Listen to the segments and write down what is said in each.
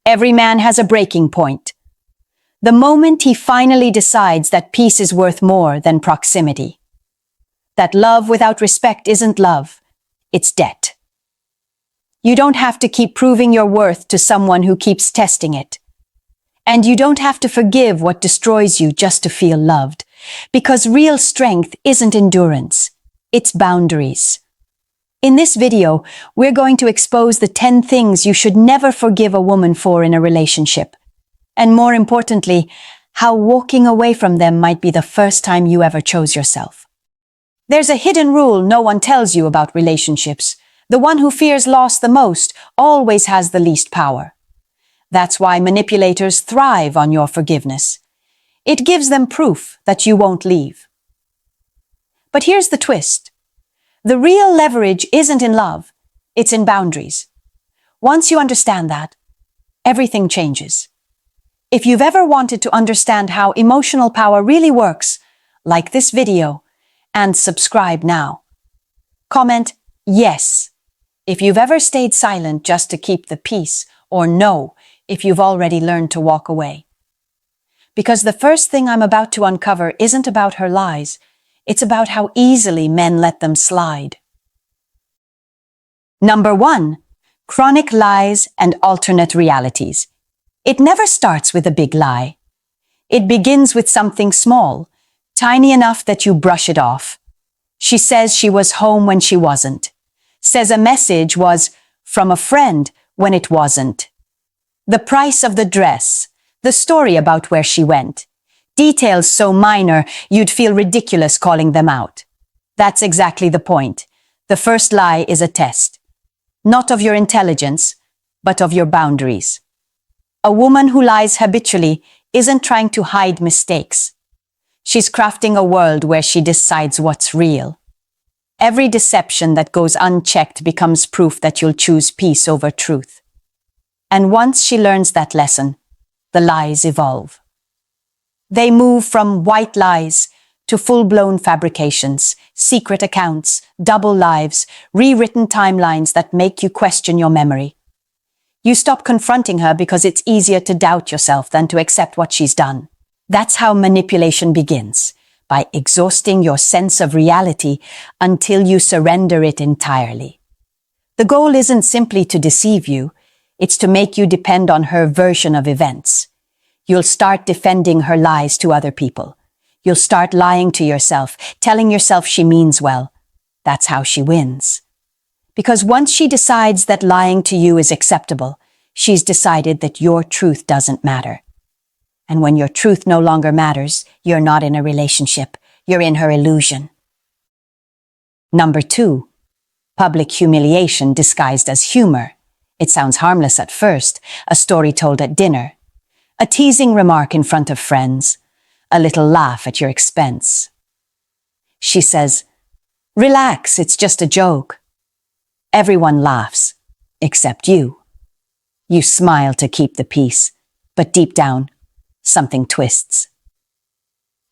Every man has a breaking point. The moment he finally decides that peace is worth more than proximity. That love without respect isn't love, it's debt. You don't have to keep proving your worth to someone who keeps testing it. And you don't have to forgive what destroys you just to feel loved, because real strength isn't endurance, it's boundaries. In this video, we're going to expose the 10 things you should never forgive a woman for in a relationship. And more importantly, how walking away from them might be the first time you ever chose yourself. There's a hidden rule no one tells you about relationships. The one who fears loss the most always has the least power. That's why manipulators thrive on your forgiveness. It gives them proof that you won't leave. But here's the twist. The real leverage isn't in love, it's in boundaries. Once you understand that, everything changes. If you've ever wanted to understand how emotional power really works, like this video and subscribe now. Comment yes if you've ever stayed silent just to keep the peace, or no if you've already learned to walk away. Because the first thing I'm about to uncover isn't about her lies, it's about how easily men let them slide. Number 1, chronic lies and alternate realities. It never starts with a big lie. It begins with something small, tiny enough that you brush it off. She says she was home when she wasn't. Says a message was from a friend when it wasn't. The price of the dress, the story about where she went. Details so minor you'd feel ridiculous calling them out. That's exactly the point. The first lie is a test. Not of your intelligence, but of your boundaries. A woman who lies habitually isn't trying to hide mistakes. She's crafting a world where she decides what's real. Every deception that goes unchecked becomes proof that you'll choose peace over truth. And once she learns that lesson, the lies evolve. They move from white lies to full-blown fabrications, secret accounts, double lives, rewritten timelines that make you question your memory. You stop confronting her because it's easier to doubt yourself than to accept what she's done. That's how manipulation begins, by exhausting your sense of reality until you surrender it entirely. The goal isn't simply to deceive you, it's to make you depend on her version of events. You'll start defending her lies to other people. You'll start lying to yourself, telling yourself she means well. That's how she wins. Because once she decides that lying to you is acceptable, she's decided that your truth doesn't matter. And when your truth no longer matters, you're not in a relationship. You're in her illusion. Number 2, public humiliation disguised as humor. It sounds harmless at first, a story told at dinner, a teasing remark in front of friends, a little laugh at your expense. She says, "Relax, it's just a joke." Everyone laughs, except you. You smile to keep the peace, but deep down, something twists.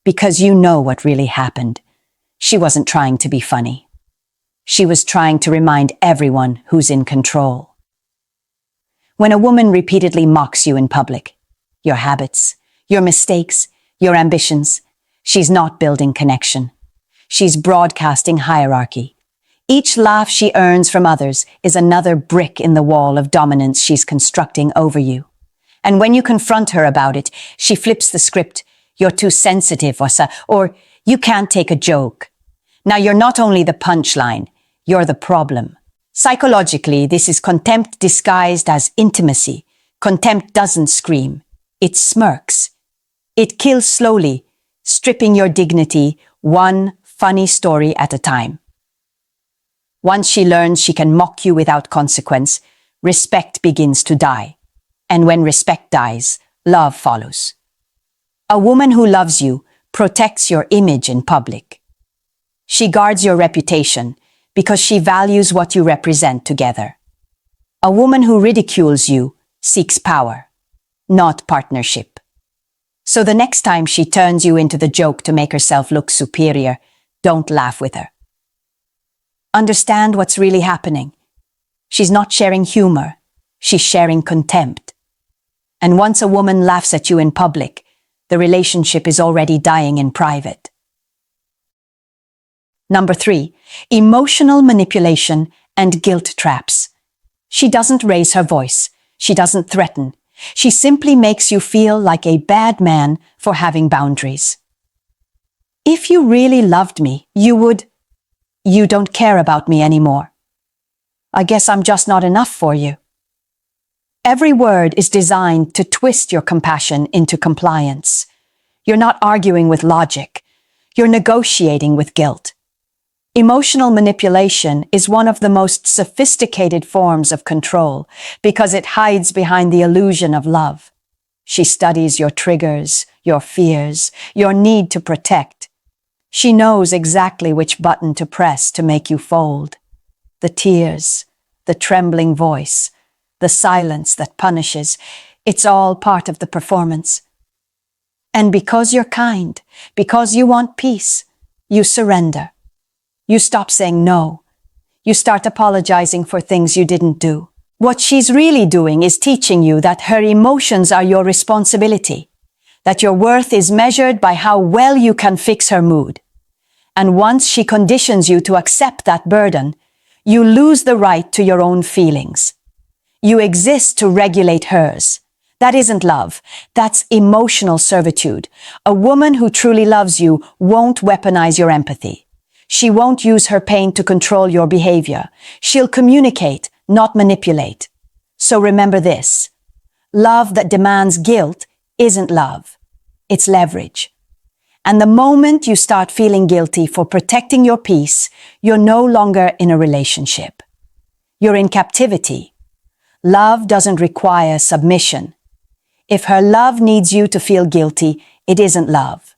Because you know what really happened. She wasn't trying to be funny. She was trying to remind everyone who's in control. When a woman repeatedly mocks you in public, your habits, your mistakes, your ambitions, she's not building connection. She's broadcasting hierarchy. Each laugh she earns from others is another brick in the wall of dominance she's constructing over you. And when you confront her about it, she flips the script. "You're too sensitive," or "You can't take a joke." Now you're not only the punchline, you're the problem. Psychologically, this is contempt disguised as intimacy. Contempt doesn't scream. It smirks. It kills slowly, stripping your dignity one funny story at a time. Once she learns she can mock you without consequence, respect begins to die. And when respect dies, love follows. A woman who loves you protects your image in public. She guards your reputation because she values what you represent together. A woman who ridicules you seeks power, not partnership. So the next time she turns you into the joke to make herself look superior, don't laugh with her. Understand what's really happening. She's not sharing humor, she's sharing contempt. And once a woman laughs at you in public, the relationship is already dying in private. Number 3, emotional manipulation and guilt traps. She doesn't raise her voice. She doesn't threaten. She simply makes you feel like a bad man for having boundaries. If you really loved me, you don't care about me anymore. I guess I'm just not enough for you. Every word is designed to twist your compassion into compliance. You're not arguing with logic. You're negotiating with guilt. Emotional manipulation is one of the most sophisticated forms of control because it hides behind the illusion of love. She studies your triggers, your fears, your need to protect. She knows exactly which button to press to make you fold. The tears, the trembling voice, the silence that punishes, it's all part of the performance. And because you're kind, because you want peace, you surrender. You stop saying no. You start apologizing for things you didn't do. What she's really doing is teaching you that her emotions are your responsibility, that your worth is measured by how well you can fix her mood. And once she conditions you to accept that burden, you lose the right to your own feelings. You exist to regulate hers. That isn't love. That's emotional servitude. A woman who truly loves you won't weaponize your empathy. She won't use her pain to control your behavior. She'll communicate, not manipulate. So remember this. Love that demands guilt isn't love. It's leverage. And the moment you start feeling guilty for protecting your peace, you're no longer in a relationship. You're in captivity. Love doesn't require submission. If her love needs you to feel guilty, it isn't love.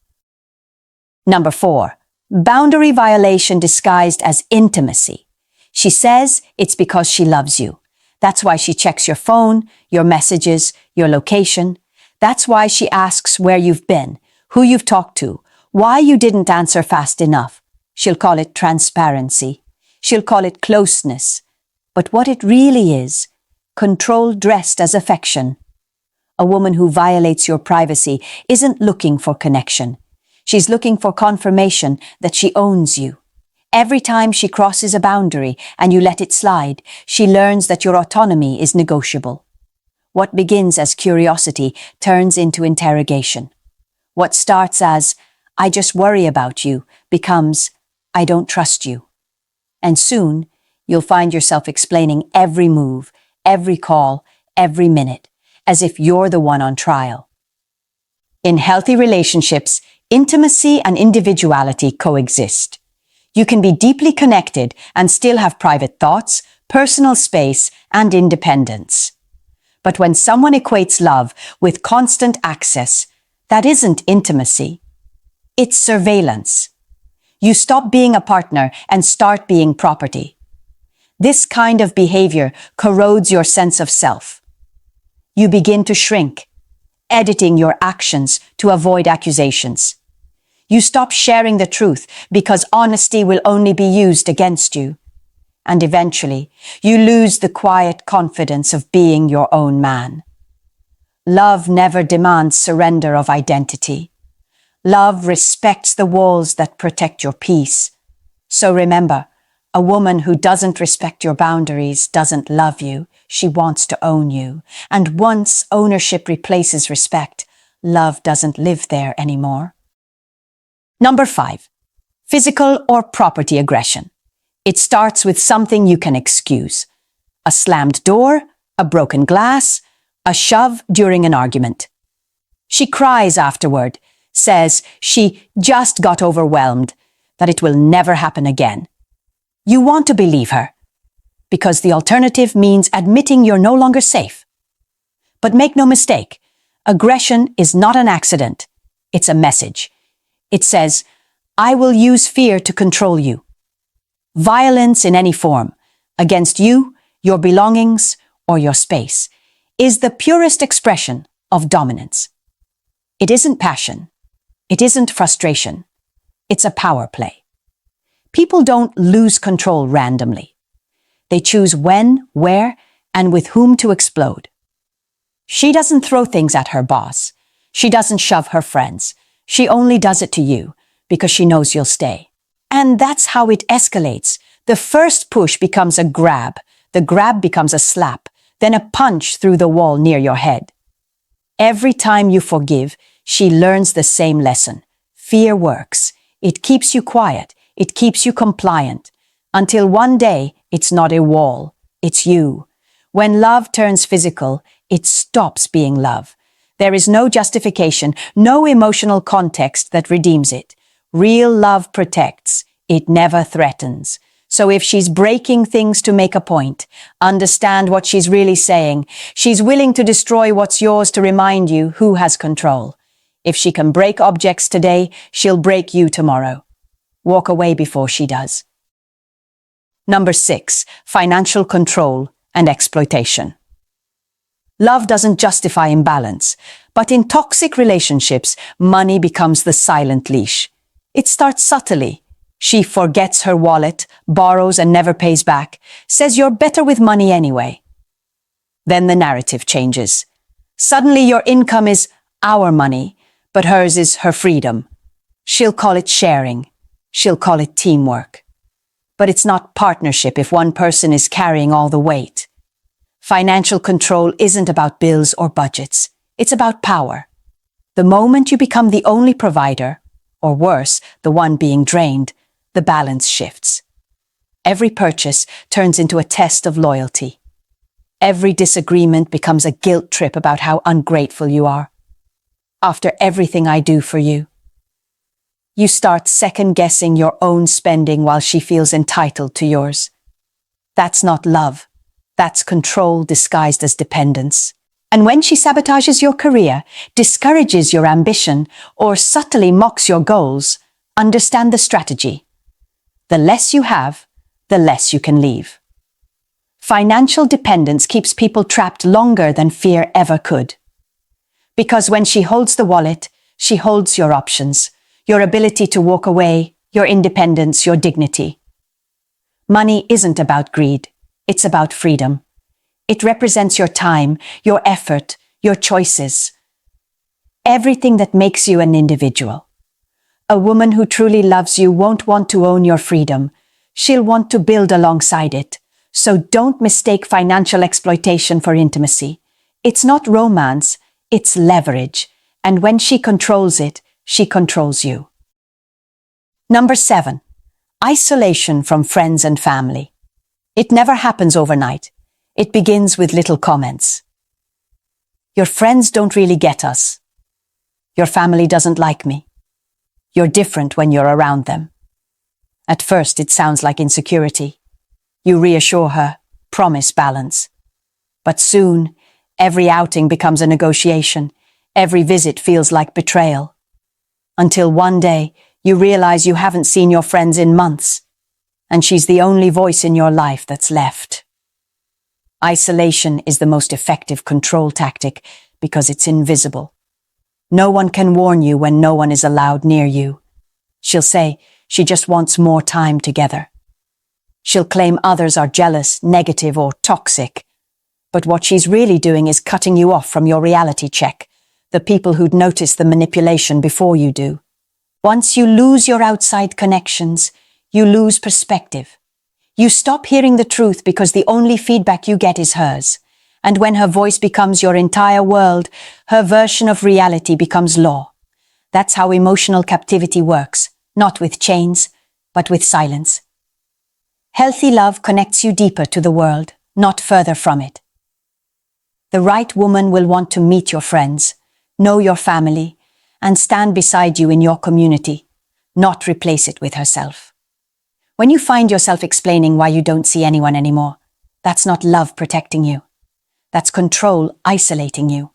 Number 4. Boundary violation disguised as intimacy. She says it's because she loves you. That's why she checks your phone, your messages, your location. That's why she asks where you've been, who you've talked to, why you didn't answer fast enough. She'll call it transparency. She'll call it closeness. But what it really is, control dressed as affection. A woman who violates your privacy isn't looking for connection. She's looking for confirmation that she owns you. Every time she crosses a boundary and you let it slide, she learns that your autonomy is negotiable. What begins as curiosity turns into interrogation. What starts as, I just worry about you, becomes, I don't trust you. And soon, you'll find yourself explaining every move, every call, every minute, as if you're the one on trial. In healthy relationships, intimacy and individuality coexist. You can be deeply connected and still have private thoughts, personal space, and independence. But when someone equates love with constant access, that isn't intimacy. It's surveillance. You stop being a partner and start being property. This kind of behavior corrodes your sense of self. You begin to shrink, editing your actions to avoid accusations. You stop sharing the truth because honesty will only be used against you. And eventually, you lose the quiet confidence of being your own man. Love never demands surrender of identity. Love respects the walls that protect your peace. So remember, a woman who doesn't respect your boundaries doesn't love you. She wants to own you. And once ownership replaces respect, love doesn't live there anymore. Number 5. Physical or property aggression. It starts with something you can excuse. A slammed door, a broken glass, a shove during an argument. She cries afterward, says she just got overwhelmed, that it will never happen again. You want to believe her, because the alternative means admitting you're no longer safe. But make no mistake, aggression is not an accident. It's a message. It says, I will use fear to control you. Violence in any form, against you, your belongings, or your space, is the purest expression of dominance. It isn't passion. It isn't frustration. It's a power play. People don't lose control randomly. They choose when, where, and with whom to explode. She doesn't throw things at her boss. She doesn't shove her friends. She only does it to you because she knows you'll stay. And that's how it escalates. The first push becomes a grab. The grab becomes a slap, then a punch through the wall near your head. Every time you forgive, she learns the same lesson. Fear works. It keeps you quiet. It keeps you compliant. Until one day, it's not a wall. It's you. When love turns physical, it stops being love. There is no justification, no emotional context that redeems it. Real love protects. It never threatens. So if she's breaking things to make a point, understand what she's really saying. She's willing to destroy what's yours to remind you who has control. If she can break objects today, she'll break you tomorrow. Walk away before she does. Number 6, financial control and exploitation. Love doesn't justify imbalance, but in toxic relationships, money becomes the silent leash. It starts subtly. She forgets her wallet, borrows and never pays back, says you're better with money anyway. Then the narrative changes. Suddenly your income is our money, but hers is her freedom. She'll call it sharing. She'll call it teamwork. But it's not partnership if one person is carrying all the weight. Financial control isn't about bills or budgets. It's about power. The moment you become the only provider, or worse, the one being drained, the balance shifts. Every purchase turns into a test of loyalty. Every disagreement becomes a guilt trip about how ungrateful you are. After everything I do for you, you start second-guessing your own spending while she feels entitled to yours. That's not love. That's control disguised as dependence. And when she sabotages your career, discourages your ambition, or subtly mocks your goals, understand the strategy. The less you have, the less you can leave. Financial dependence keeps people trapped longer than fear ever could. Because when she holds the wallet, she holds your options, your ability to walk away, your independence, your dignity. Money isn't about greed. It's about freedom. It represents your time, your effort, your choices. Everything that makes you an individual. A woman who truly loves you won't want to own your freedom. She'll want to build alongside it. So don't mistake financial exploitation for intimacy. It's not romance, it's leverage. And when she controls it, she controls you. Number 7, isolation from friends and family. It never happens overnight. It begins with little comments. Your friends don't really get us. Your family doesn't like me. You're different when you're around them. At first, it sounds like insecurity. You reassure her, promise balance. But soon, every outing becomes a negotiation. Every visit feels like betrayal. Until one day, you realize you haven't seen your friends in months, and she's the only voice in your life that's left. Isolation is the most effective control tactic because it's invisible. No one can warn you when no one is allowed near you. She'll say she just wants more time together. She'll claim others are jealous, negative, or toxic. But what she's really doing is cutting you off from your reality check, the people who'd notice the manipulation before you do. Once you lose your outside connections, you lose perspective. You stop hearing the truth because the only feedback you get is hers. And when her voice becomes your entire world, her version of reality becomes law. That's how emotional captivity works, not with chains, but with silence. Healthy love connects you deeper to the world, not further from it. The right woman will want to meet your friends, know your family, and stand beside you in your community, not replace it with herself. When you find yourself explaining why you don't see anyone anymore, that's not love protecting you. That's control isolating you.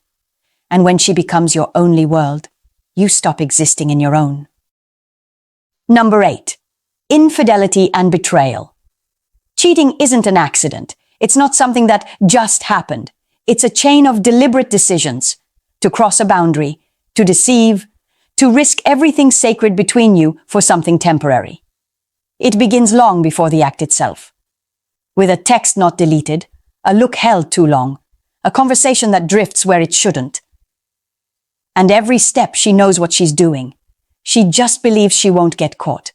And when she becomes your only world, you stop existing in your own. Number 8, infidelity and betrayal. Cheating isn't an accident. It's not something that just happened. It's a chain of deliberate decisions to cross a boundary, to deceive, to risk everything sacred between you for something temporary. It begins long before the act itself. With a text not deleted, a look held too long, a conversation that drifts where it shouldn't. And every step she knows what she's doing. She just believes she won't get caught.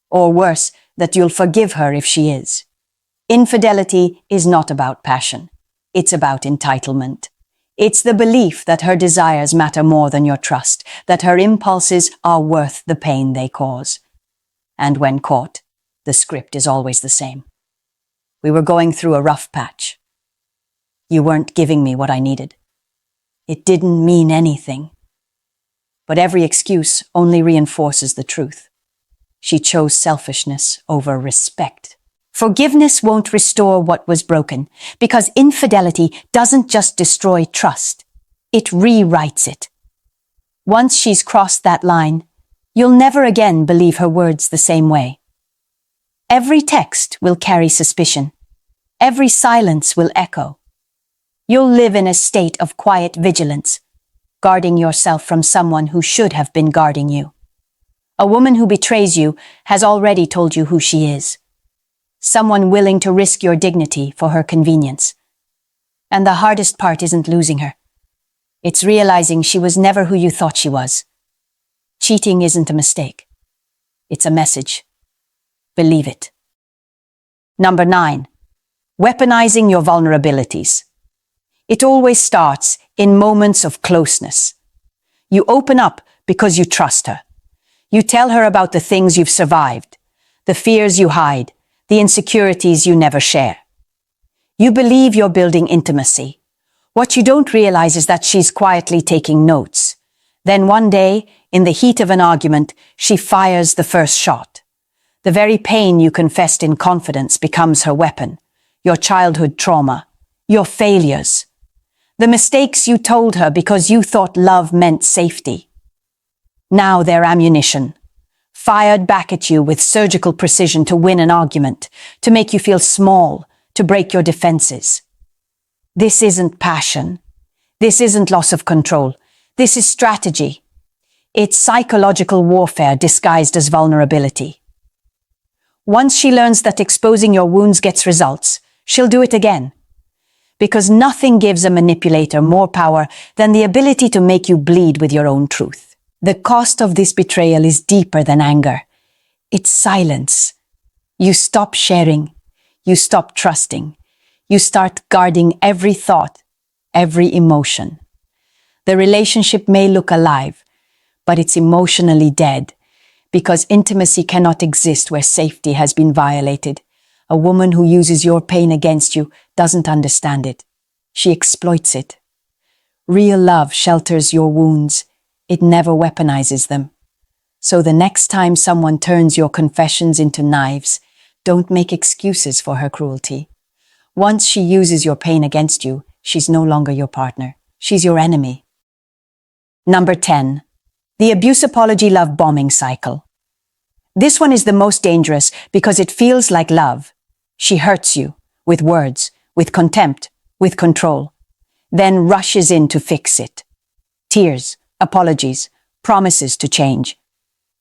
Or worse, that you'll forgive her if she is. Infidelity is not about passion. It's about entitlement. It's the belief that her desires matter more than your trust, that her impulses are worth the pain they cause. And when caught, the script is always the same. We were going through a rough patch. You weren't giving me what I needed. It didn't mean anything. But every excuse only reinforces the truth. She chose selfishness over respect. Forgiveness won't restore what was broken, because infidelity doesn't just destroy trust, it rewrites it. Once she's crossed that line, you'll never again believe her words the same way. Every text will carry suspicion. Every silence will echo. You'll live in a state of quiet vigilance, guarding yourself from someone who should have been guarding you. A woman who betrays you has already told you who she is. Someone willing to risk your dignity for her convenience. And the hardest part isn't losing her. It's realizing she was never who you thought she was. Cheating isn't a mistake. It's a message. Believe it. Number 9. Weaponizing your vulnerabilities. It always starts in moments of closeness. You open up because you trust her. You tell her about the things you've survived, the fears you hide, the insecurities you never share. You believe you're building intimacy. What you don't realize is that she's quietly taking notes. Then one day, in the heat of an argument, she fires the first shot. The very pain you confessed in confidence becomes her weapon. Your childhood trauma, your failures, the mistakes you told her because you thought love meant safety. Now they're ammunition, fired back at you with surgical precision to win an argument, to make you feel small, to break your defenses. This isn't passion. This isn't loss of control. This is strategy. It's psychological warfare disguised as vulnerability. Once she learns that exposing your wounds gets results, she'll do it again. Because nothing gives a manipulator more power than the ability to make you bleed with your own truth. The cost of this betrayal is deeper than anger. It's silence. You stop sharing. You stop trusting. You start guarding every thought, every emotion. The relationship may look alive, but it's emotionally dead, because intimacy cannot exist where safety has been violated. A woman who uses your pain against you doesn't understand it. She exploits it. Real love shelters your wounds. It never weaponizes them. So the next time someone turns your confessions into knives, don't make excuses for her cruelty. Once she uses your pain against you, she's no longer your partner. She's your enemy. Number 10. The abuse apology love bombing cycle. This one is the most dangerous because it feels like love. She hurts you with words, with contempt, with control, then rushes in to fix it. Tears, apologies, promises to change.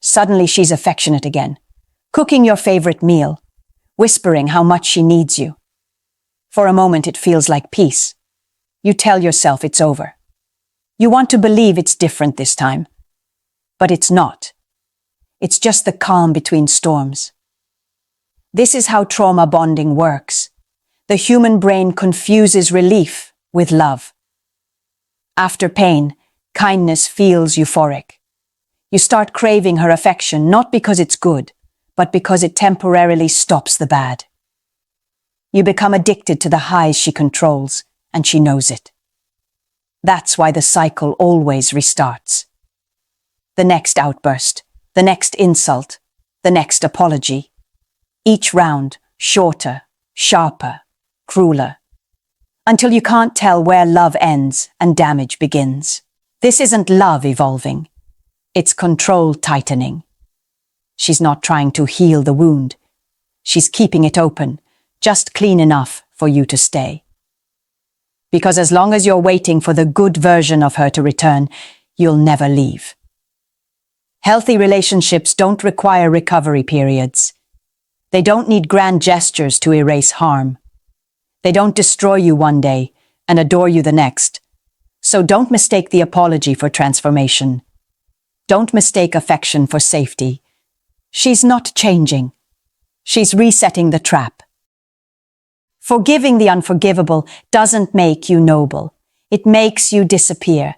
Suddenly she's affectionate again, cooking your favorite meal, whispering how much she needs you. For a moment it feels like peace. You tell yourself it's over. You want to believe it's different this time. But it's not. It's just the calm between storms. This is how trauma bonding works. The human brain confuses relief with love. After pain, kindness feels euphoric. You start craving her affection not because it's good, but because it temporarily stops the bad. You become addicted to the highs she controls, and she knows it. That's why the cycle always restarts. The next outburst, the next insult, the next apology. Each round, shorter, sharper, crueler, until you can't tell where love ends and damage begins. This isn't love evolving. It's control tightening. She's not trying to heal the wound. She's keeping it open, just clean enough for you to stay. Because as long as you're waiting for the good version of her to return, you'll never leave. Healthy relationships don't require recovery periods. They don't need grand gestures to erase harm. They don't destroy you one day, and adore you the next. So don't mistake the apology for transformation. Don't mistake affection for safety. She's not changing. She's resetting the trap. Forgiving the unforgivable doesn't make you noble. It makes you disappear.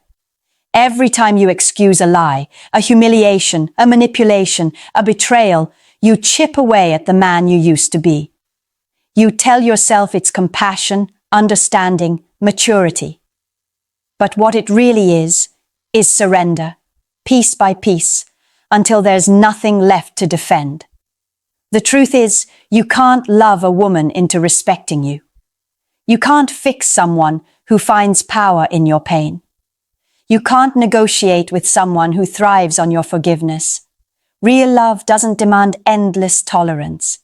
Every time you excuse a lie, a humiliation, a manipulation, a betrayal, you chip away at the man you used to be. You tell yourself it's compassion, understanding, maturity. But what it really is surrender, piece by piece, until there's nothing left to defend. The truth is, you can't love a woman into respecting you. You can't fix someone who finds power in your pain. You can't negotiate with someone who thrives on your forgiveness. Real love doesn't demand endless tolerance.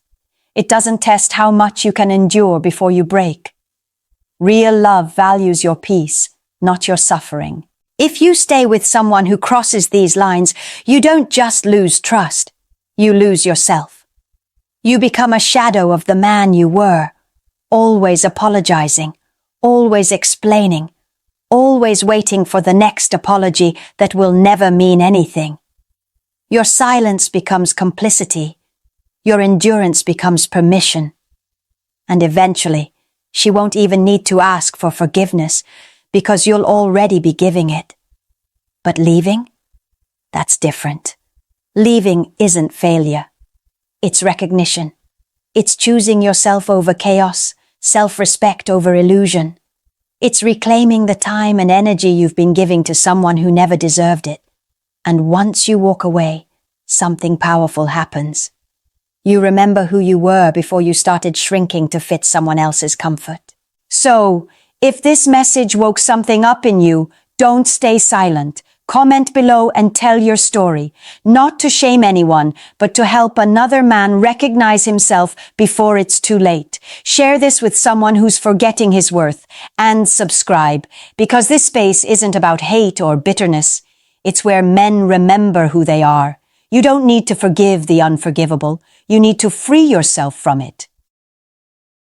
It doesn't test how much you can endure before you break. Real love values your peace, not your suffering. If you stay with someone who crosses these lines, you don't just lose trust, you lose yourself. You become a shadow of the man you were, always apologizing, always explaining, always waiting for the next apology that will never mean anything. Your silence becomes complicity. Your endurance becomes permission. And eventually, she won't even need to ask for forgiveness because you'll already be giving it. But leaving? That's different. Leaving isn't failure. It's recognition. It's choosing yourself over chaos, self-respect over illusion. It's reclaiming the time and energy you've been giving to someone who never deserved it. And once you walk away, something powerful happens. You remember who you were before you started shrinking to fit someone else's comfort. So, if this message woke something up in you, don't stay silent. Comment below and tell your story, not to shame anyone, but to help another man recognize himself before it's too late. Share this with someone who's forgetting his worth, and subscribe, because this space isn't about hate or bitterness. It's where men remember who they are. You don't need to forgive the unforgivable. You need to free yourself from it.